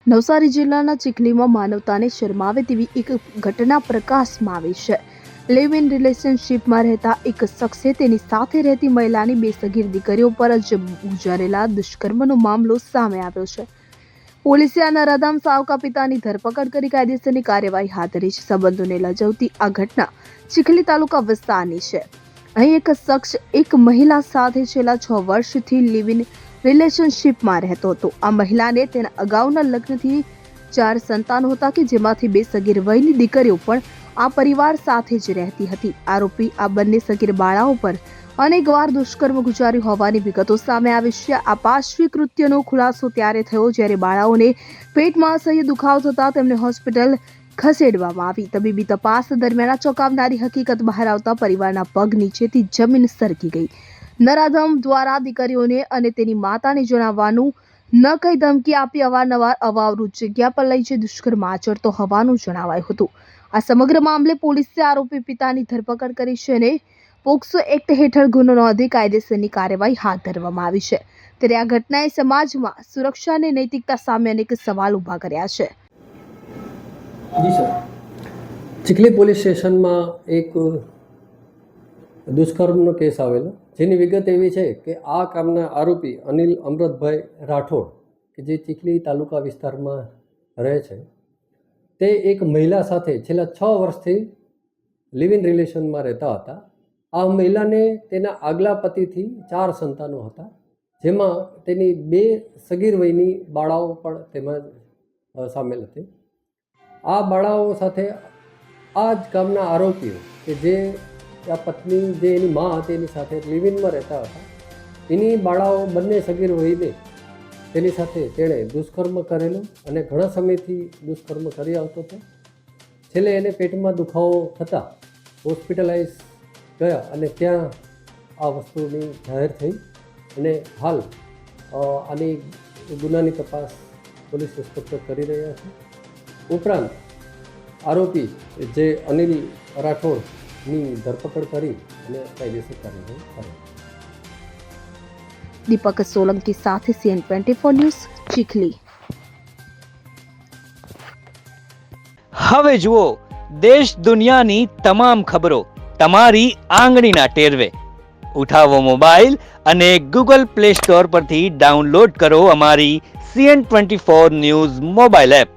નવસારી જિલ્લાના ચીખલીમાં માનવતાને શરમાવે તેવી એક ઘટના પ્રકાશમાં આવી છે। લિવ ઇન રિલેશનશીપમાં રહેતા એક શખ્સે તેની સાથે રહેતી મહિલાની બે સગીર દીકરીઓ પર જ ગુજારેલા દુષ્કર્મનો મામલો સામે આવ્યો છે। પોલીસે આ નરાધમ સાવકા પિતાની ધરપકડ કરી કાયદેસરની કાર્યવાહી હાથ ધરી છે। સંબંધોને લજાવતી આ ઘટના ચીખલી તાલુકા વિસ્તારની છે। અહીં એક શખ્સ એક મહિલા સાથે છેલ્લા 6 વર્ષથી લિવ ઇન રિલેશનશીપમાં રહેતો હતો। આ મહિલાને તેના અગાઉના લગ્નથી 4 સંતાનો હતા કે જેમાંથી 2 સગીર વયની દીકરીઓ પણ આ પરિવાર સાથે જ રહેતી હતી। આરોપી આ બંને સગીર બાળાઓ પર અનેકવાર દુષ્કર્મ ગુજાર્યું હોવાની વિગતો સામે આવી છે। આ પાશવી કૃત્યનો ખુલાસો ત્યારે થયો જ્યારે બાળાઓને પેટમાં અસહ્ય દુખાવો થતા તેમને હોસ્પિટલ ખસેડવામાં આવી। તબીબી તપાસ દરમિયાન ચોંકાવનારી હકીકત બહાર આવતા પરિવારના પગ નીચેથી જમીન સરકી ગઈ। નરાધમ દ્વારા દીકરીઓને અને તેની માતાને જણાવવાનું ન કહી ધમકી આપી અવારનવાર અવાવરૂ જગ્યા પર લઈ જઈ દુષ્કર્મ આચરતો હોવાનું જણાવાયું હતું। આ સમગ્ર મામલે પોલીસે આરોપી પિતાની ધરપકડ કરી છે અને પોક્સો એક્ટ હેઠળ ગુનો નોંધી કાયદેસરની કાર્યવાહી હાથ ધરવામાં આવી છે। ત્યારે આ ઘટનાએ સમાજમાં સુરક્ષા અને નૈતિકતા સામે અનેક સવાલ ઊભા કર્યા છે। જી સર, ચીખલી પોલીસ સ્ટેશનમાં એક દુષ્કર્મનો કેસ આવેલો, જેની વિગત એવી છે કે આ કામના આરોપી અનિલ અમૃતભાઈ રાઠોડ કે જે ચીખલી તાલુકા વિસ્તારમાં રહે છે, તે એક મહિલા સાથે છેલ્લા 6 વર્ષથી લિવ ઇન રિલેશનમાં રહેતા હતા। આ મહિલાને તેના આગલા પતિથી 4 સંતાનો હતા, જેમાં તેની 2 સગીર વયની બાળાઓ પણ તેમાં સામેલ હતી। આ બાળાઓ સાથે આ જ ગામના આરોપીઓ કે જે આ પત્ની જે એની મા હતી એની સાથે લિવ ઇનમાં રહેતા હતા, એની બાળાઓ બંને સગીર વયને તેની સાથે તેણે દુષ્કર્મ કરેલું અને ઘણા સમયથી દુષ્કર્મ કરી આવતો હતો। છેલ્લે એને પેટમાં દુખાવો થતાં હોસ્પિટલાઇઝ ગયા અને ત્યાં આ વસ્તુની જાહેર થઈ અને હાલ આની ગુનાની તપાસ પોલીસ ઇન્સ્પેક્ટર કરી રહ્યા છે। ઉપરાંત આરોપી જે અનિલ રાઠોડની ધરપકડ કરી અને કાયદેસર કાર્યવાહી કરે। દીપક સોલંકી સાથે CN24 ન્યૂઝ ચીખલી। હવે જુઓ દેશ દુનિયાની તમામ ખબરો તમારી આંગળીના ટેરવે। ઉઠાવો મોબાઈલ અને Google Play Store પરથી ડાઉનલોડ કરો અમારી CN24 ન્યૂઝ મોબાઈલ એપ।